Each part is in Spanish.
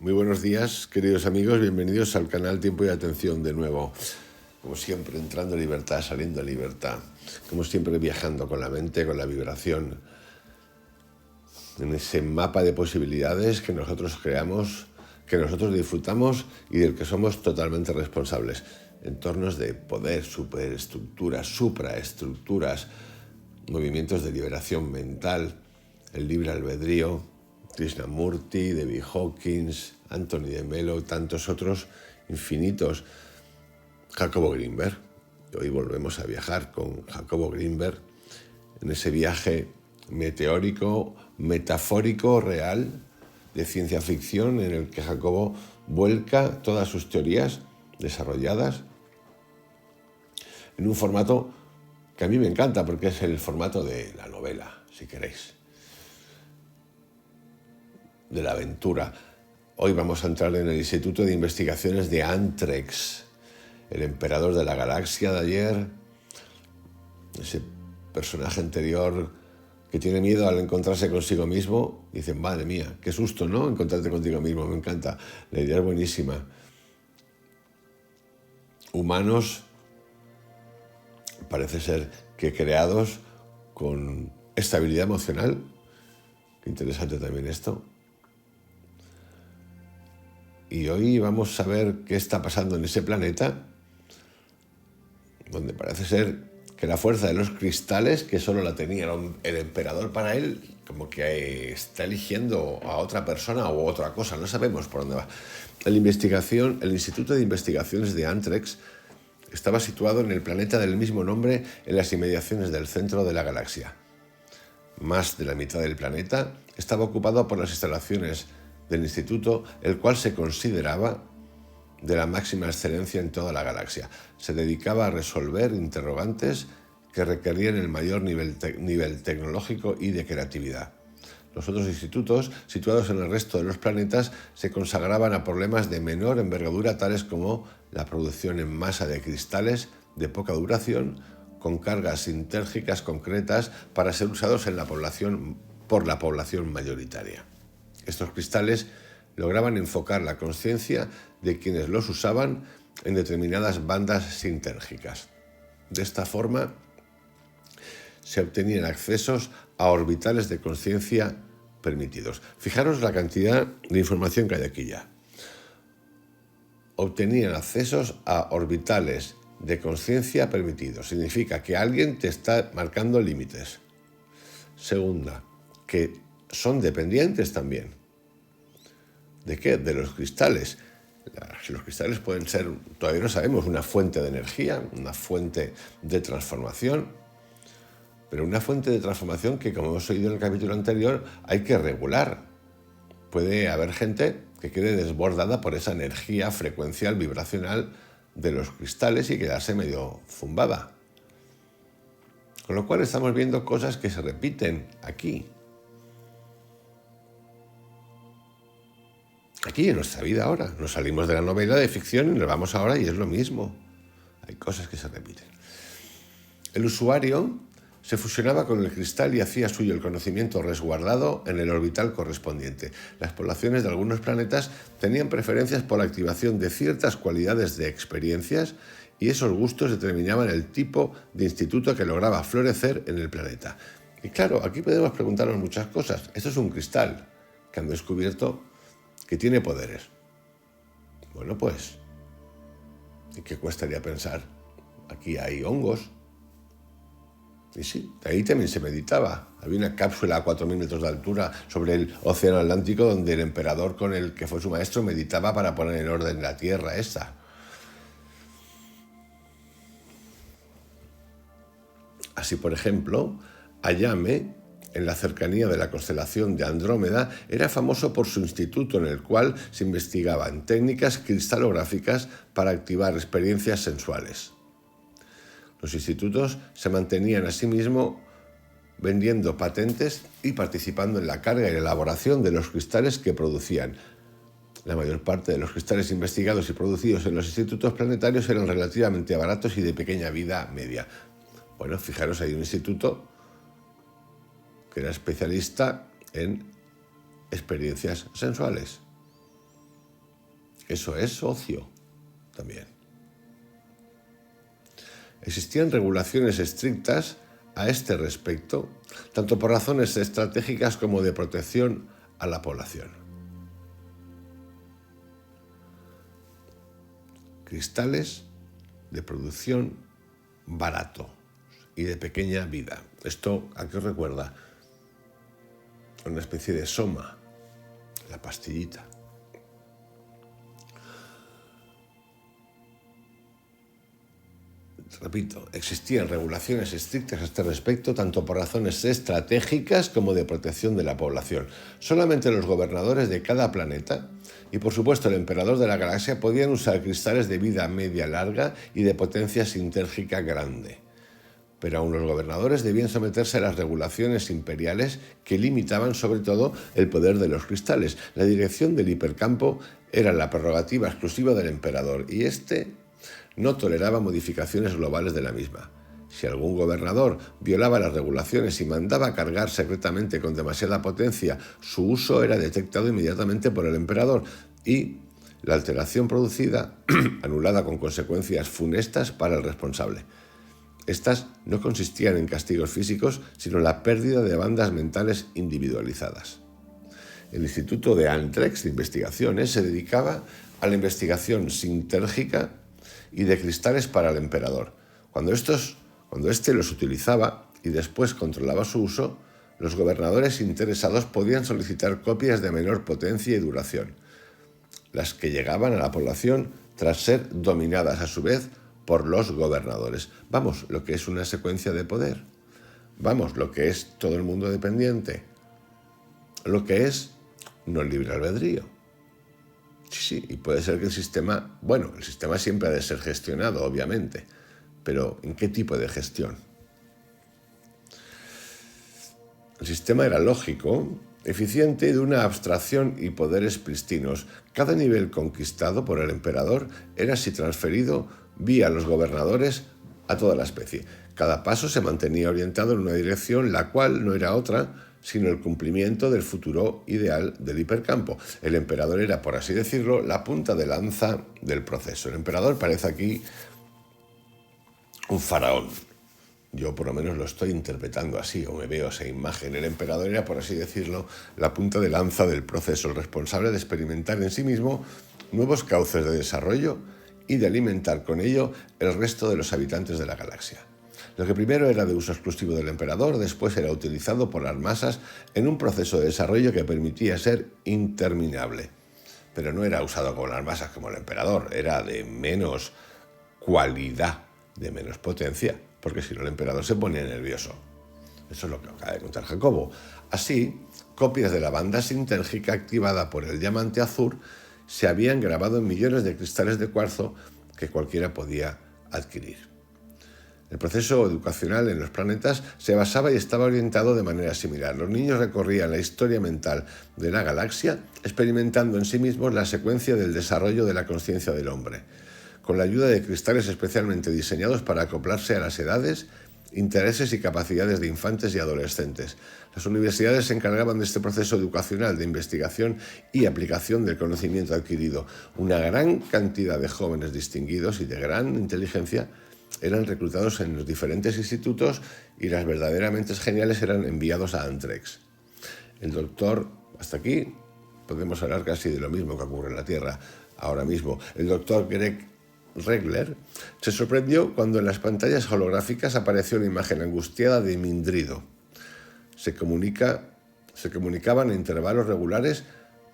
Muy buenos días, queridos amigos, bienvenidos al canal Tiempo y Atención de nuevo. Como siempre, entrando en libertad, saliendo en libertad. Como siempre, viajando con la mente, con la vibración, en ese mapa de posibilidades que nosotros creamos, que nosotros disfrutamos y del que somos totalmente responsables. Entornos de poder, superestructuras, supraestructuras, movimientos de liberación mental, el libre albedrío, Krishnamurti, David Hawkins, Anthony de Melo, tantos otros infinitos. Jacobo Greenberg. Hoy volvemos a viajar con Jacobo Greenberg en ese viaje meteórico, metafórico, real, de ciencia ficción, en el que Jacobo vuelca todas sus teorías desarrolladas en un formato que a mí me encanta, porque es el formato de la novela, si queréis, de la aventura. Hoy vamos a entrar en el Instituto de Investigaciones de Antrex, el emperador de la galaxia de ayer, ese personaje anterior que tiene miedo al encontrarse consigo mismo. Dicen, madre mía, qué susto, ¿no? Encontrarte contigo mismo, me encanta. La idea es buenísima. Humanos, parece ser que creados con estabilidad emocional. Qué interesante también esto. Y hoy vamos a ver qué está pasando en ese planeta, donde parece ser que la fuerza de los cristales, que solo la tenía el emperador para él, como que está eligiendo a otra persona o otra cosa, no sabemos por dónde va. El Instituto de Investigaciones de Antrex estaba situado en el planeta del mismo nombre, en las inmediaciones del centro de la galaxia. Más de la mitad del planeta estaba ocupado por las instalaciones del instituto, el cual se consideraba de la máxima excelencia en toda la galaxia. Se dedicaba a resolver interrogantes que requerían el mayor nivel tecnológico y de creatividad. Los otros institutos, situados en el resto de los planetas, se consagraban a problemas de menor envergadura, tales como la producción en masa de cristales de poca duración, con cargas sintérgicas concretas para ser usados por la población mayoritaria. Estos cristales lograban enfocar la conciencia de quienes los usaban en determinadas bandas sintérgicas. De esta forma, se obtenían accesos a orbitales de conciencia permitidos. Fijaros la cantidad de información que hay aquí ya. Obtenían accesos a orbitales de conciencia permitidos. Significa que alguien te está marcando límites. Segunda, que son dependientes también. ¿De qué? De los cristales. Los cristales pueden ser, todavía no sabemos, una fuente de energía, una fuente de transformación, pero una fuente de transformación que, como hemos oído en el capítulo anterior, hay que regular. Puede haber gente que quede desbordada por esa energía frecuencial, vibracional de los cristales y quedarse medio zumbada. Con lo cual estamos viendo cosas que se repiten aquí. Aquí en nuestra vida ahora. Nos salimos de la novela de ficción y nos vamos ahora y es lo mismo. Hay cosas que se repiten. El usuario se fusionaba con el cristal y hacía suyo el conocimiento resguardado en el orbital correspondiente. Las poblaciones de algunos planetas tenían preferencias por la activación de ciertas cualidades de experiencias y esos gustos determinaban el tipo de instituto que lograba florecer en el planeta. Y claro, aquí podemos preguntarnos muchas cosas. Esto es un cristal que han descubierto que tiene poderes. Bueno, pues, ¿y qué cuestaría pensar? Aquí hay hongos. Y sí, ahí también se meditaba. Había una cápsula a 4.000 metros de altura sobre el océano Atlántico donde el emperador, con el que fue su maestro, meditaba para poner en orden la Tierra esa. Así, por ejemplo, Ayame, en la cercanía de la constelación de Andrómeda, era famoso por su instituto en el cual se investigaban técnicas cristalográficas para activar experiencias sensuales. Los institutos se mantenían a sí mismos vendiendo patentes y participando en la carga y la elaboración de los cristales que producían. La mayor parte de los cristales investigados y producidos en los institutos planetarios eran relativamente baratos y de pequeña vida media. Bueno, fijaros, hay un instituto que era especialista en experiencias sensuales. Eso es ocio también. Existían regulaciones estrictas a este respecto, tanto por razones estratégicas como de protección a la población. Cristales de producción barato y de pequeña vida. ¿Esto a qué os recuerda? Una especie de soma, la pastillita. Repito, existían regulaciones estrictas a este respecto, tanto por razones estratégicas como de protección de la población. Solamente los gobernadores de cada planeta y, por supuesto, el emperador de la galaxia podían usar cristales de vida media larga y de potencia sintérgica grande. Pero aún los gobernadores debían someterse a las regulaciones imperiales que limitaban sobre todo el poder de los cristales. La dirección del hipercampo era la prerrogativa exclusiva del emperador y éste no toleraba modificaciones globales de la misma. Si algún gobernador violaba las regulaciones y mandaba cargar secretamente con demasiada potencia, su uso era detectado inmediatamente por el emperador y la alteración producida anulada con consecuencias funestas para el responsable. Estas no consistían en castigos físicos, sino en la pérdida de bandas mentales individualizadas. El Instituto de Antrex de Investigaciones se dedicaba a la investigación sintérgica y de cristales para el emperador. Cuando éste los utilizaba y después controlaba su uso, los gobernadores interesados podían solicitar copias de menor potencia y duración, las que llegaban a la población tras ser dominadas a su vez por los gobernadores. Vamos, lo que es una secuencia de poder. Vamos, lo que es todo el mundo dependiente. Lo que es no libre albedrío. Sí, y puede ser que el sistema siempre ha de ser gestionado, obviamente, pero ¿en qué tipo de gestión? El sistema era lógico, eficiente, de una abstracción y poderes pristinos. Cada nivel conquistado por el emperador era así transferido vía los gobernadores a toda la especie. Cada paso se mantenía orientado en una dirección, la cual no era otra sino el cumplimiento del futuro ideal del hipercampo. El emperador era, por así decirlo, la punta de lanza del proceso. El emperador parece aquí un faraón. Yo por lo menos lo estoy interpretando así, o me veo esa imagen. El emperador era, por así decirlo, la punta de lanza del proceso, el responsable de experimentar en sí mismo nuevos cauces de desarrollo y de alimentar con ello el resto de los habitantes de la galaxia. Lo que primero era de uso exclusivo del emperador, después era utilizado por las masas en un proceso de desarrollo que permitía ser interminable. Pero no era usado con las masas como el emperador, era de menos cualidad, de menos potencia, porque si no el emperador se ponía nervioso. Eso es lo que acaba de contar Jacobo. Así, copias de la banda sintérgica activada por el diamante azul se habían grabado en millones de cristales de cuarzo que cualquiera podía adquirir. El proceso educacional en los planetas se basaba y estaba orientado de manera similar. Los niños recorrían la historia mental de la galaxia, experimentando en sí mismos la secuencia del desarrollo de la conciencia del hombre, con la ayuda de cristales especialmente diseñados para acoplarse a las edades, intereses y capacidades de infantes y adolescentes. Las universidades se encargaban de este proceso educacional de investigación y aplicación del conocimiento adquirido. Una gran cantidad de jóvenes distinguidos y de gran inteligencia eran reclutados en los diferentes institutos y las verdaderamente geniales eran enviados a Antrex. El doctor, hasta aquí podemos hablar casi de lo mismo que ocurre en la Tierra ahora mismo. El doctor Greg Regler se sorprendió cuando en las pantallas holográficas apareció una imagen angustiada de Mindrido. Se comunicaban en intervalos regulares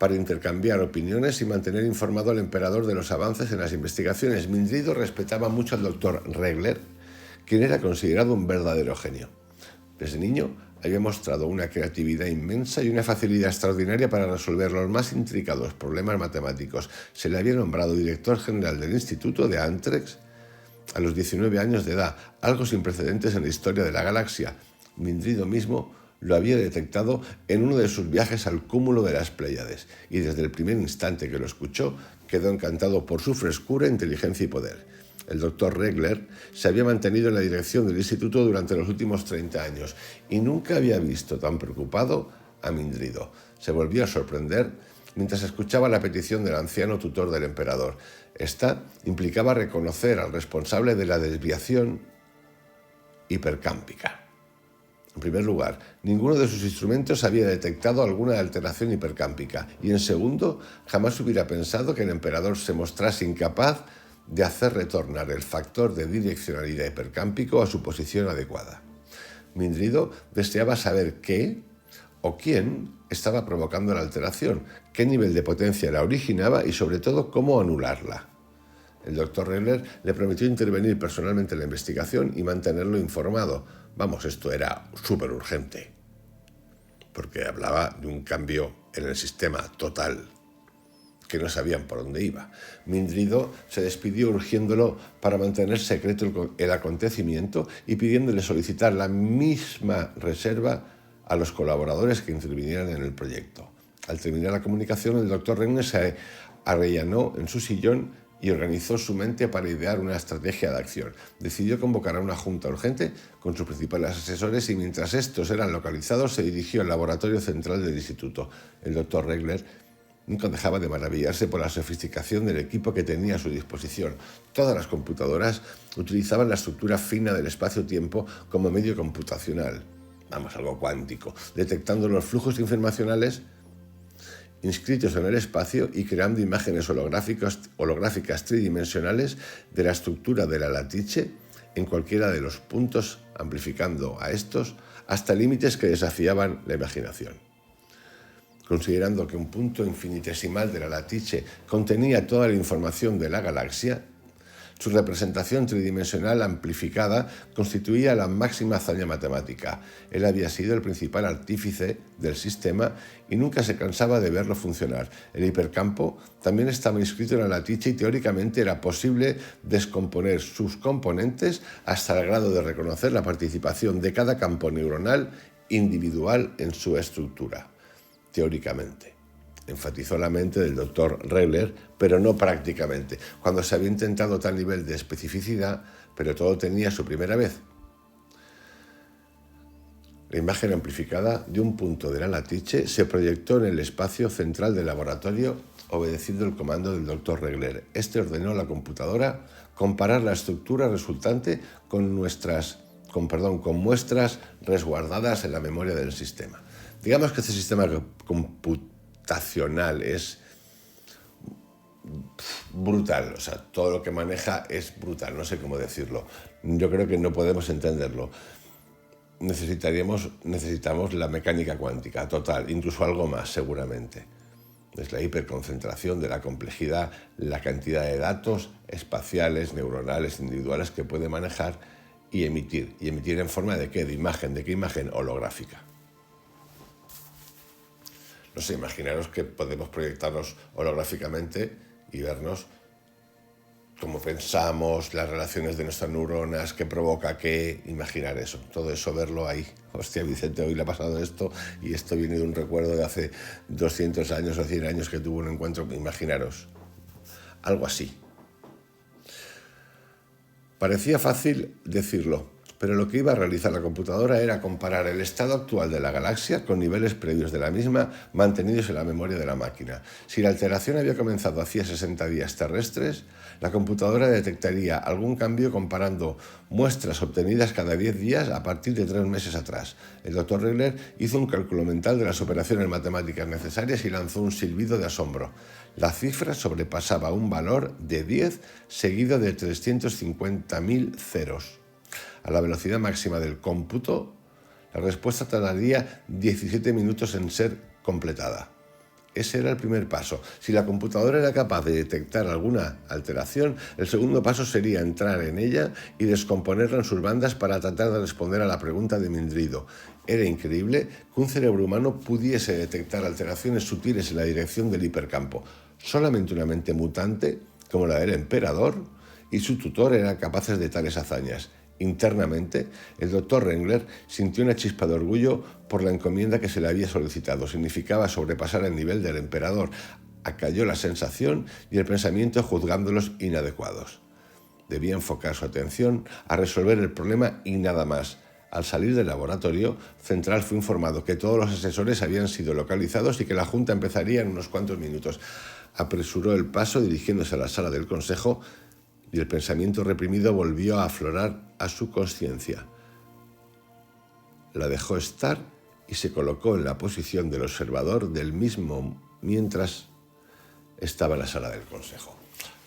para intercambiar opiniones y mantener informado al emperador de los avances en las investigaciones. Mindrido respetaba mucho al doctor Regler, quien era considerado un verdadero genio. Desde niño había mostrado una creatividad inmensa y una facilidad extraordinaria para resolver los más intricados problemas matemáticos. Se le había nombrado director general del Instituto de Antrex a los 19 años de edad, algo sin precedentes en la historia de la galaxia. Mindrido mismo lo había detectado en uno de sus viajes al cúmulo de las Pléyades, y desde el primer instante que lo escuchó, quedó encantado por su frescura, inteligencia y poder. El doctor Regler se había mantenido en la dirección del instituto durante los últimos 30 años y nunca había visto tan preocupado a Mindrido. Se volvió a sorprender mientras escuchaba la petición del anciano tutor del emperador. Esta implicaba reconocer al responsable de la desviación hipercámpica. En primer lugar, ninguno de sus instrumentos había detectado alguna alteración hipercámpica, y en segundo, jamás hubiera pensado que el emperador se mostrase incapaz de hacer retornar el factor de direccionalidad hipercámpico a su posición adecuada. Mindrido deseaba saber qué o quién estaba provocando la alteración, qué nivel de potencia la originaba y sobre todo cómo anularla. El doctor Regler le prometió intervenir personalmente en la investigación y mantenerlo informado. Vamos, esto era súper urgente, porque hablaba de un cambio en el sistema total, que no sabían por dónde iba. Mindrido se despidió urgiéndolo para mantener secreto el acontecimiento y pidiéndole solicitar la misma reserva a los colaboradores que intervinieran en el proyecto. Al terminar la comunicación, el doctor Regner se arrellanó en su sillón y organizó su mente para idear una estrategia de acción. Decidió convocar a una junta urgente con sus principales asesores y mientras estos eran localizados se dirigió al laboratorio central del instituto. El doctor Regler nunca dejaba de maravillarse por la sofisticación del equipo que tenía a su disposición. Todas las computadoras utilizaban la estructura fina del espacio-tiempo como medio computacional, algo cuántico, detectando los flujos informacionales inscritos en el espacio y creando imágenes holográficas tridimensionales de la estructura de la latice en cualquiera de los puntos, amplificando a estos hasta límites que desafiaban la imaginación. Considerando que un punto infinitesimal de la latice contenía toda la información de la galaxia, su representación tridimensional amplificada constituía la máxima hazaña matemática. Él había sido el principal artífice del sistema y nunca se cansaba de verlo funcionar. El hipercampo también estaba inscrito en la latice y teóricamente era posible descomponer sus componentes hasta el grado de reconocer la participación de cada campo neuronal individual en su estructura. Teóricamente. Enfatizó la mente del doctor Regler, pero no prácticamente, cuando se había intentado tal nivel de especificidad, pero todo tenía su primera vez. La imagen amplificada de un punto de la latice se proyectó en el espacio central del laboratorio, obedeciendo el comando del doctor Regler. Este ordenó a la computadora comparar la estructura resultante con muestras resguardadas en la memoria del sistema. Digamos que este sistema computacional es brutal, todo lo que maneja es brutal, no sé cómo decirlo. Yo creo que no podemos entenderlo. Necesitamos la mecánica cuántica total, incluso algo más seguramente. Es la hiperconcentración de la complejidad, la cantidad de datos espaciales, neuronales, individuales que puede manejar y emitir. ¿Y emitir en forma de qué? ¿De imagen? ¿De qué imagen? Holográfica. No sé, imaginaros que podemos proyectarnos holográficamente y vernos cómo pensamos, las relaciones de nuestras neuronas, qué provoca qué, imaginar eso, todo eso, verlo ahí. Hostia, Vicente, hoy le ha pasado esto y esto viene de un recuerdo de hace 200 años o 100 años que tuvo un encuentro, imaginaros, algo así. Parecía fácil decirlo, pero lo que iba a realizar la computadora era comparar el estado actual de la galaxia con niveles previos de la misma mantenidos en la memoria de la máquina. Si la alteración había comenzado hacía 60 días terrestres, la computadora detectaría algún cambio comparando muestras obtenidas cada 10 días a partir de 3 meses atrás. El doctor Regler hizo un cálculo mental de las operaciones matemáticas necesarias y lanzó un silbido de asombro. La cifra sobrepasaba un valor de 10 seguido de 350.000 ceros. A la velocidad máxima del cómputo, la respuesta tardaría 17 minutos en ser completada. Ese era el primer paso. Si la computadora era capaz de detectar alguna alteración, el segundo paso sería entrar en ella y descomponerla en sus bandas para tratar de responder a la pregunta de Mindrido. Era increíble que un cerebro humano pudiese detectar alteraciones sutiles en la dirección del hipercampo. Solamente una mente mutante, como la del emperador, y su tutor eran capaces de tales hazañas. Internamente, el doctor Regler sintió una chispa de orgullo por la encomienda que se le había solicitado. Significaba sobrepasar el nivel del emperador. Acalló la sensación y el pensamiento juzgándolos inadecuados. Debía enfocar su atención a resolver el problema y nada más. Al salir del laboratorio central fue informado que todos los asesores habían sido localizados y que la junta empezaría en unos cuantos minutos. Apresuró el paso dirigiéndose a la sala del consejo y el pensamiento reprimido volvió a aflorar a su conciencia. La dejó estar y se colocó en la posición del observador del mismo mientras estaba en la sala del consejo.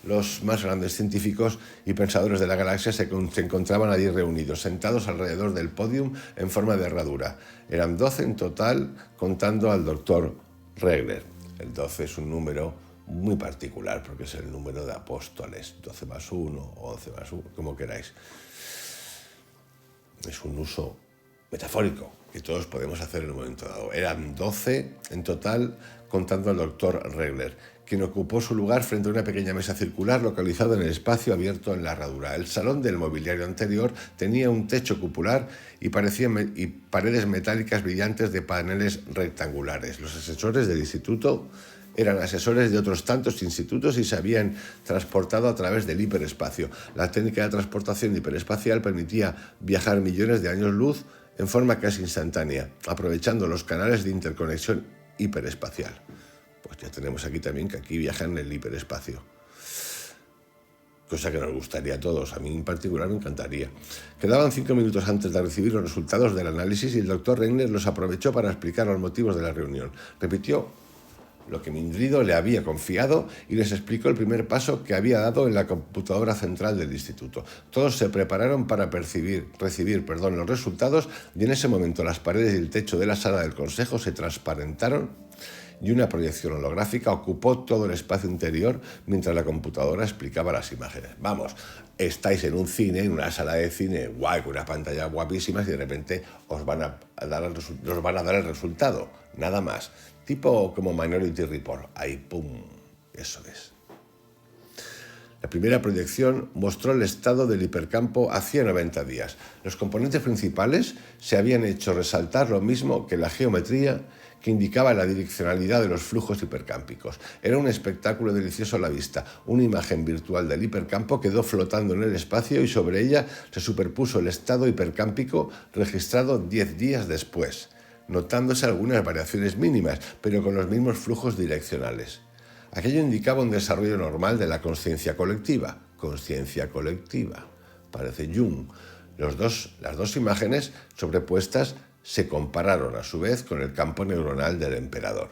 Los más grandes científicos y pensadores de la galaxia se encontraban allí reunidos, sentados alrededor del podium en forma de herradura. Eran 12 en total, contando al doctor Regler. El 12 es un número muy particular porque es el número de apóstoles, 12 más 1 o 11 más 1, como queráis. Es un uso metafórico que todos podemos hacer en un momento dado. Eran 12 en total, contando al doctor Regler, quien ocupó su lugar frente a una pequeña mesa circular localizada en el espacio abierto en la herradura. El salón del mobiliario anterior tenía un techo cupular y paredes metálicas brillantes de paneles rectangulares. Los asesores del instituto eran asesores de otros tantos institutos y se habían transportado a través del hiperespacio. La técnica de transportación hiperespacial permitía viajar millones de años luz en forma casi instantánea, aprovechando los canales de interconexión hiperespacial. Pues ya tenemos aquí también que aquí viajan en el hiperespacio. Cosa que nos gustaría a todos, a mí en particular me encantaría. Quedaban 5 minutos antes de recibir los resultados del análisis y el doctor Regner los aprovechó para explicar los motivos de la reunión. Repitió lo que Mindrido le había confiado y les explicó el primer paso que había dado en la computadora central del instituto. Todos se prepararon para recibir los resultados y en ese momento las paredes y el techo de la sala del consejo se transparentaron y una proyección holográfica ocupó todo el espacio interior mientras la computadora explicaba las imágenes. Vamos, estáis en un cine, en una sala de cine guay, con una pantalla guapísima y de repente os van a dar el resultado, nada más. Tipo como Minority Report, ahí pum, eso es. La primera proyección mostró el estado del hipercampo hacía 90 días. Los componentes principales se habían hecho resaltar lo mismo que la geometría que indicaba la direccionalidad de los flujos hipercámpicos. Era un espectáculo delicioso a la vista. Una imagen virtual del hipercampo quedó flotando en el espacio y sobre ella se superpuso el estado hipercámpico registrado 10 días después, notándose algunas variaciones mínimas, pero con los mismos flujos direccionales. Aquello indicaba un desarrollo normal de la consciencia colectiva. Consciencia colectiva, parece Jung. Las dos imágenes sobrepuestas se compararon a su vez con el campo neuronal del emperador.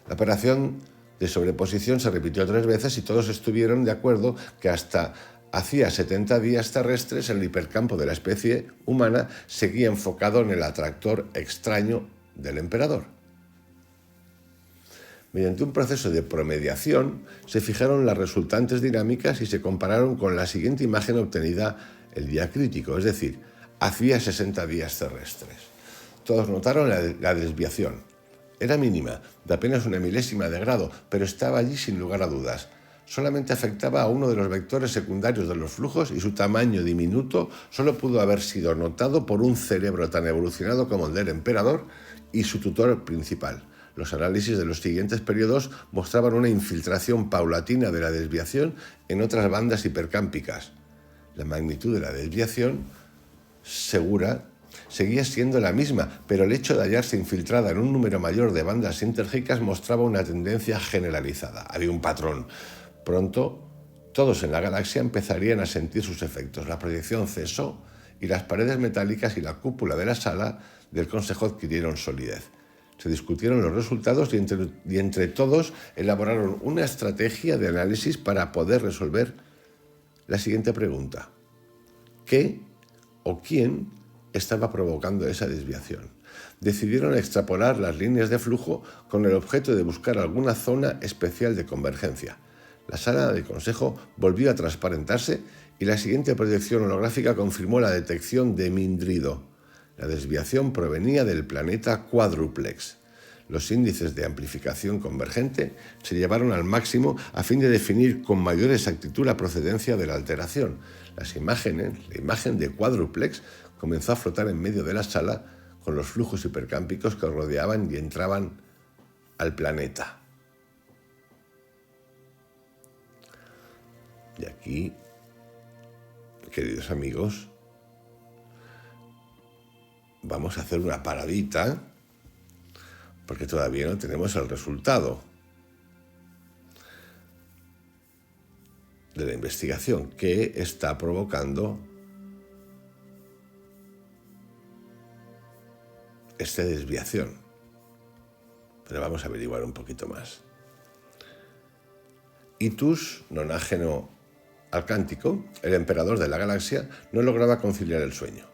La operación de sobreposición se repitió 3 veces y todos estuvieron de acuerdo que hasta hacía 70 días terrestres el hipercampo de la especie humana seguía enfocado en el atractor extraño del emperador. Mediante un proceso de promediación se fijaron las resultantes dinámicas y se compararon con la siguiente imagen obtenida el día crítico, es decir, hacía 60 días terrestres. Todos notaron la desviación. Era mínima, de apenas una milésima de grado, pero estaba allí sin lugar a dudas. Solamente afectaba a uno de los vectores secundarios de los flujos y su tamaño diminuto solo pudo haber sido notado por un cerebro tan evolucionado como el del emperador y su tutor principal. Los análisis de los siguientes periodos mostraban una infiltración paulatina de la desviación en otras bandas hipercámpicas. La magnitud de la desviación segura seguía siendo la misma, pero el hecho de hallarse infiltrada en un número mayor de bandas sintérgicas mostraba una tendencia generalizada. Había un patrón. Pronto, todos en la galaxia empezarían a sentir sus efectos. La proyección cesó y las paredes metálicas y la cúpula de la sala del consejo adquirieron solidez. Se discutieron los resultados y entre todos elaboraron una estrategia de análisis para poder resolver la siguiente pregunta. ¿Qué o quién estaba provocando esa desviación? Decidieron extrapolar las líneas de flujo con el objeto de buscar alguna zona especial de convergencia. La sala de consejo volvió a transparentarse y la siguiente proyección holográfica confirmó la detección de Mindrido. La desviación provenía del planeta Quadruplex. Los índices de amplificación convergente se llevaron al máximo a fin de definir con mayor exactitud la procedencia de la alteración. La imagen de Quadruplex comenzó a flotar en medio de la sala con los flujos hipercámpicos que rodeaban y entraban al planeta. Y aquí, queridos amigos, vamos a hacer una paradita porque todavía no tenemos el resultado de la investigación que está provocando esta desviación. Pero vamos a averiguar un poquito más. Itus, nonágeno Alcántico, el emperador de la galaxia, no lograba conciliar el sueño.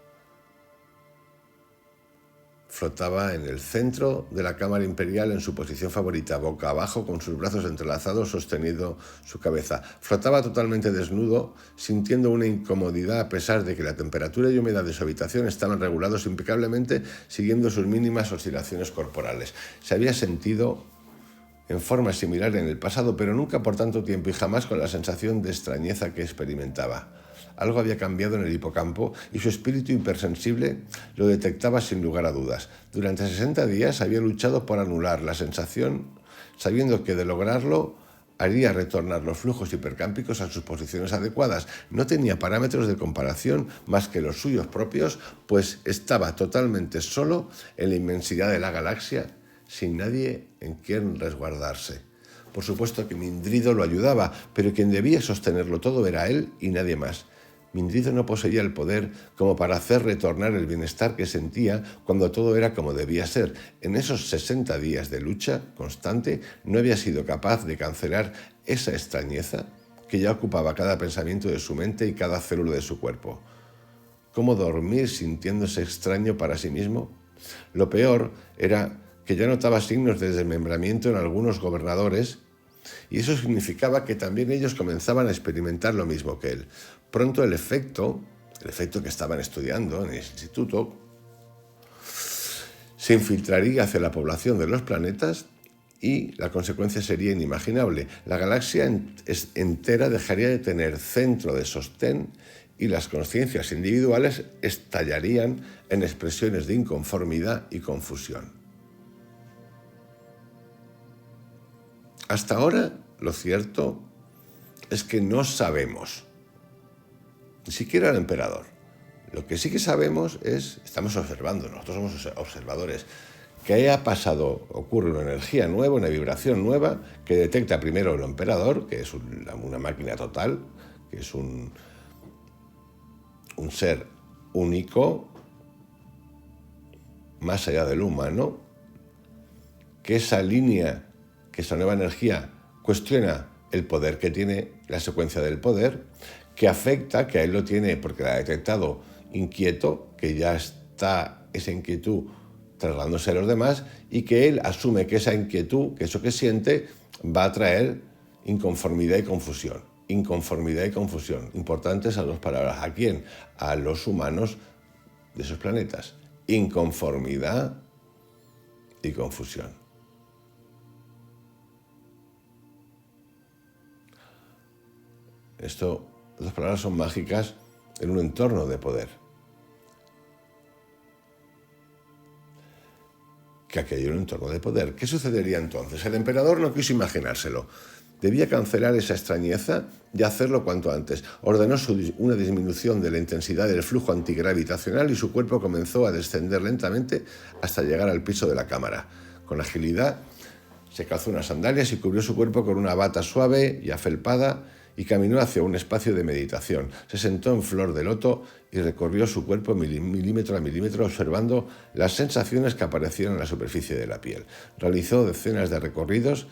Flotaba en el centro de la cámara imperial en su posición favorita, boca abajo, con sus brazos entrelazados, sosteniendo su cabeza. Flotaba totalmente desnudo, sintiendo una incomodidad a pesar de que la temperatura y humedad de su habitación estaban regulados impecablemente, siguiendo sus mínimas oscilaciones corporales. Se había sentido en forma similar en el pasado, pero nunca por tanto tiempo y jamás con la sensación de extrañeza que experimentaba. Algo había cambiado en el hipocampo y su espíritu hipersensible lo detectaba sin lugar a dudas. Durante 60 días había luchado por anular la sensación, sabiendo que de lograrlo haría retornar los flujos hipercámpicos a sus posiciones adecuadas. No tenía parámetros de comparación más que los suyos propios, pues estaba totalmente solo en la inmensidad de la galaxia, sin nadie en quien resguardarse. Por supuesto que Mindrido lo ayudaba, pero quien debía sostenerlo todo era él y nadie más. Mindrido no poseía el poder como para hacer retornar el bienestar que sentía cuando todo era como debía ser. En esos 60 días de lucha constante no había sido capaz de cancelar esa extrañeza que ya ocupaba cada pensamiento de su mente y cada célula de su cuerpo. ¿Cómo dormir sintiéndose extraño para sí mismo? Lo peor era que ya notaba signos de desmembramiento en algunos gobernadores, y eso significaba que también ellos comenzaban a experimentar lo mismo que él. Pronto el efecto que estaban estudiando en el instituto, se infiltraría hacia la población de los planetas y la consecuencia sería inimaginable. La galaxia entera dejaría de tener centro de sostén y las conciencias individuales estallarían en expresiones de inconformidad y confusión. Hasta ahora, lo cierto es que no sabemos, ni siquiera el emperador. Lo que sí que sabemos estamos observando, nosotros somos observadores, que haya pasado, ocurre una energía nueva, una vibración nueva, que detecta primero el emperador, que es una máquina total, que es un ser único, más allá del humano, que esa línea, que esa nueva energía cuestiona el poder que tiene, la secuencia del poder, que afecta, que a él lo tiene porque la ha detectado inquieto, que ya está esa inquietud trasladándose a los demás y que él asume que esa inquietud, que eso que siente, va a traer inconformidad y confusión. Inconformidad y confusión. Importantes esas dos palabras. ¿A quién? A los humanos de esos planetas. Inconformidad y confusión. Las dos palabras son mágicas en un entorno de poder. Que aquí hay un entorno de poder. ¿Qué sucedería entonces? El emperador no quiso imaginárselo. Debía cancelar esa extrañeza y hacerlo cuanto antes. Ordenó una disminución de la intensidad del flujo antigravitacional y su cuerpo comenzó a descender lentamente hasta llegar al piso de la cámara. Con agilidad se calzó unas sandalias y cubrió su cuerpo con una bata suave y afelpada y caminó hacia un espacio de meditación. Se sentó en flor de loto y recorrió su cuerpo milímetro a milímetro, observando las sensaciones que aparecieron en la superficie de la piel. Realizó decenas de recorridos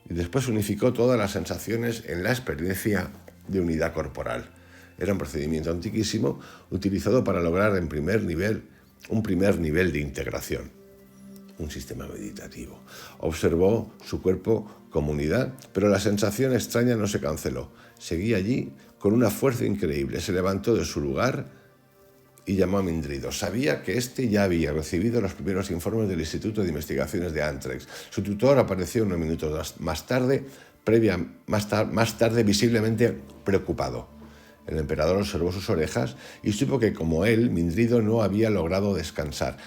y después unificó todas las sensaciones en la experiencia de unidad corporal. Era un procedimiento antiquísimo utilizado para lograr un primer nivel de integración, un sistema meditativo. Observó su cuerpo como unidad, pero la sensación extraña no se canceló. Seguía allí con una fuerza increíble. Se levantó de su lugar y llamó a Mindrido. Sabía que éste ya había recibido los primeros informes del Instituto de Investigaciones de Antrex. Su tutor apareció unos minutos más tarde, visiblemente preocupado. El emperador observó sus orejas y supo que, como él, Mindrido no había logrado descansar.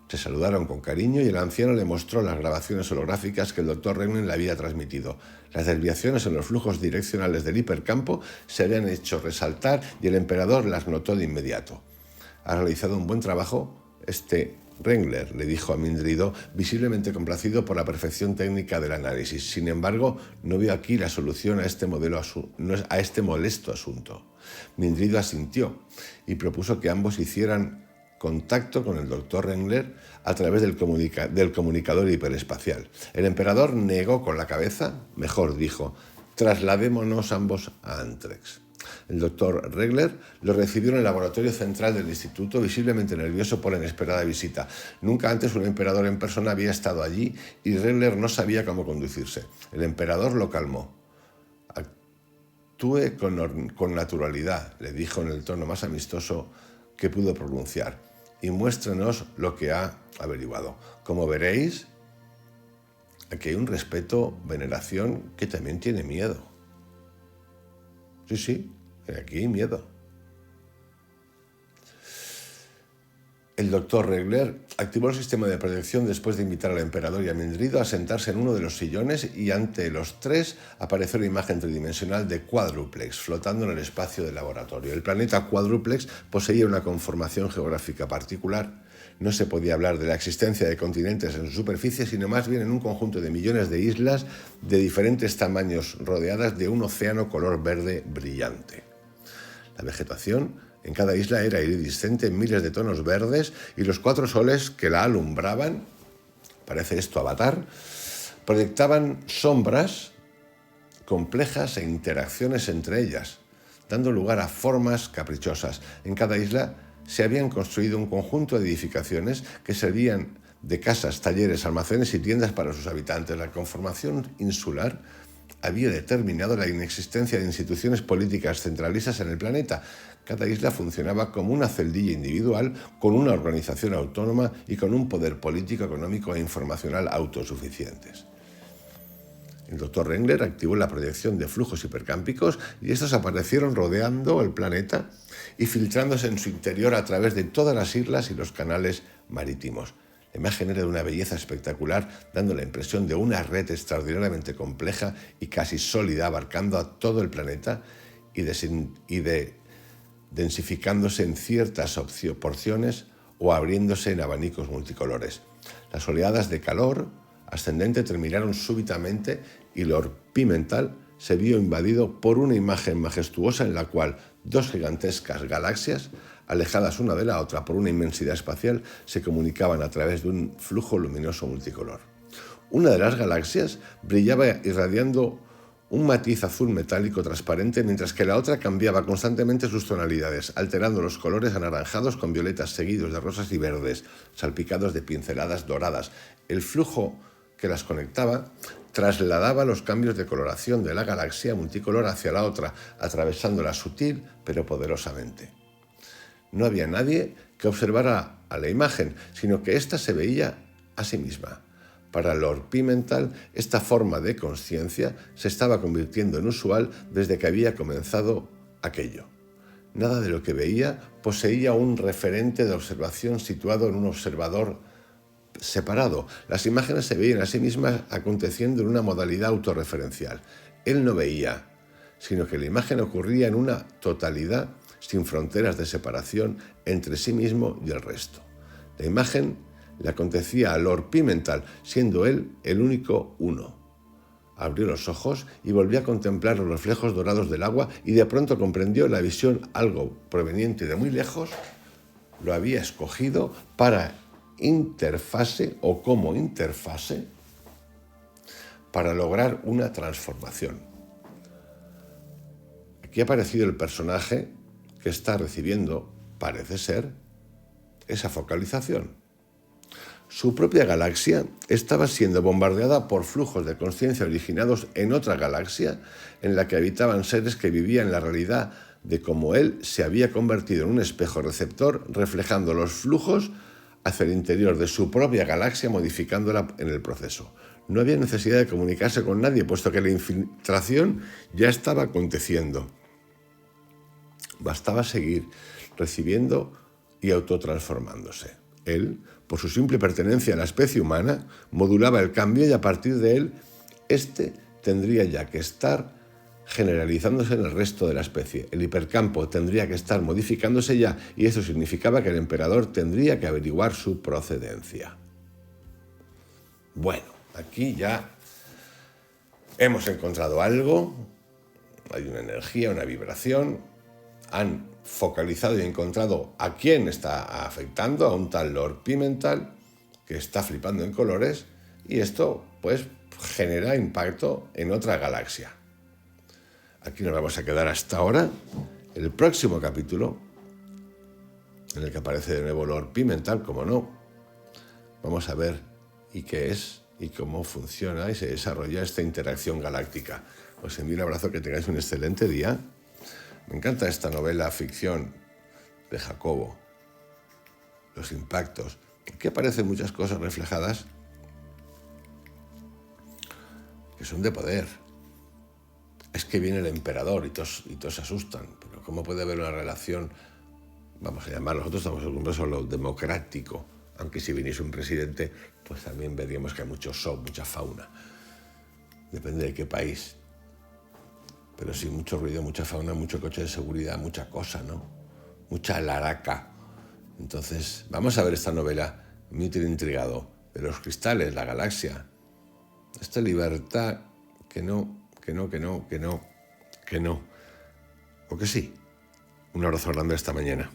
Se saludaron con cariño y el anciano le mostró las grabaciones holográficas que el doctor Regnen le había transmitido. Las desviaciones en los flujos direccionales del hipercampo se habían hecho resaltar y el emperador las notó de inmediato. «Has realizado un buen trabajo Rengler, le dijo a Mindrido, visiblemente complacido por la perfección técnica del análisis. Sin embargo, no veo aquí la solución a este molesto asunto. Mindrido asintió y propuso que ambos hicieran contacto con el doctor Rengler a través del comunicador hiperespacial. El emperador negó con la cabeza. Mejor, dijo, trasladémonos ambos a Antrex. El doctor Rengler lo recibió en el laboratorio central del instituto, visiblemente nervioso por la inesperada visita. Nunca antes un emperador en persona había estado allí y Rengler no sabía cómo conducirse. El emperador lo calmó. Actúe con naturalidad, le dijo en el tono más amistoso que pudo pronunciar, y muéstrenos lo que ha averiguado. Como veréis, aquí hay un respeto, veneración que también tiene miedo. Sí, aquí hay miedo. El doctor Rengler activó el sistema de protección después de invitar al emperador y a Mindrido a sentarse en uno de los sillones y ante los tres apareció una imagen tridimensional de Quadruplex flotando en el espacio del laboratorio. El planeta Quadruplex poseía una conformación geográfica particular. No se podía hablar de la existencia de continentes en su superficie, sino más bien en un conjunto de millones de islas de diferentes tamaños rodeadas de un océano color verde brillante. La vegetación en cada isla era iridiscente en miles de tonos verdes y los 4 soles que la alumbraban, parece esto Avatar, proyectaban sombras complejas e interacciones entre ellas, dando lugar a formas caprichosas. En cada isla se habían construido un conjunto de edificaciones que servían de casas, talleres, almacenes y tiendas para sus habitantes. La conformación insular había determinado la inexistencia de instituciones políticas centralistas en el planeta. Cada isla funcionaba como una celdilla individual, con una organización autónoma y con un poder político, económico e informacional autosuficientes. El doctor Rengler activó la proyección de flujos hipercámpicos y estos aparecieron rodeando el planeta y filtrándose en su interior a través de todas las islas y los canales marítimos. La imagen era de una belleza espectacular, dando la impresión de una red extraordinariamente compleja y casi sólida, abarcando a todo el planeta y densificándose en ciertas porciones o abriéndose en abanicos multicolores. Las oleadas de calor ascendente terminaron súbitamente y Lord Pimental se vio invadido por una imagen majestuosa en la cual 2 gigantescas galaxias, alejadas una de la otra por una inmensidad espacial, se comunicaban a través de un flujo luminoso multicolor. Una de las galaxias brillaba irradiando un matiz azul metálico transparente, mientras que la otra cambiaba constantemente sus tonalidades, alterando los colores anaranjados con violetas seguidos de rosas y verdes, salpicados de pinceladas doradas. El flujo que las conectaba trasladaba los cambios de coloración de la galaxia multicolor hacia la otra, atravesándola sutil pero poderosamente. No había nadie que observara a la imagen, sino que ésta se veía a sí misma. Para Lord Pimental, esta forma de conciencia se estaba convirtiendo en usual desde que había comenzado aquello. Nada de lo que veía poseía un referente de observación situado en un observador separado. Las imágenes se veían a sí mismas aconteciendo en una modalidad autorreferencial. Él no veía, sino que la imagen ocurría en una totalidad sin fronteras de separación entre sí mismo y el resto. La imagen le acontecía a Lord Pimental, siendo él el único uno. Abrió los ojos y volvió a contemplar los reflejos dorados del agua y de pronto comprendió la visión, algo proveniente de muy lejos, lo había escogido para interfase o como interfase para lograr una transformación. Aquí ha aparecido el personaje que está recibiendo, parece ser, esa focalización. Su propia galaxia estaba siendo bombardeada por flujos de conciencia originados en otra galaxia en la que habitaban seres que vivían en la realidad de cómo él se había convertido en un espejo receptor reflejando los flujos hacia el interior de su propia galaxia, modificándola en el proceso. No había necesidad de comunicarse con nadie, puesto que la infiltración ya estaba aconteciendo. Bastaba seguir recibiendo y autotransformándose. Él, por su simple pertenencia a la especie humana, modulaba el cambio y a partir de él, éste tendría ya que estar generalizándose en el resto de la especie. El hipercampo tendría que estar modificándose ya y eso significaba que el emperador tendría que averiguar su procedencia. Bueno, aquí ya hemos encontrado algo, hay una energía, una vibración, han focalizado y encontrado a quién está afectando, a un tal Lord Pimental, que está flipando en colores, y esto pues genera impacto en otra galaxia. Aquí nos vamos a quedar hasta ahora. El próximo capítulo, en el que aparece de nuevo Lord Pimental, como no, vamos a ver y qué es y cómo funciona y se desarrolla esta interacción galáctica. Os envío un abrazo, que tengáis un excelente día. Me encanta esta novela ficción de Jacobo, los impactos, que aparecen muchas cosas reflejadas que son de poder. Es que viene el emperador y todos se asustan, pero ¿cómo puede haber una relación, vamos a llamar, nosotros estamos acostumbrados a lo democrático, aunque si viniese un presidente, pues también veríamos que hay mucho show, mucha fauna, depende de qué país, pero sí, mucho ruido, mucha fauna, mucho coche de seguridad, mucha cosa, ¿no? Mucha laraca. Entonces, vamos a ver esta novela, muy intrigado, de los cristales, la galaxia, esta libertad que no, o que sí. Un abrazo grande esta mañana.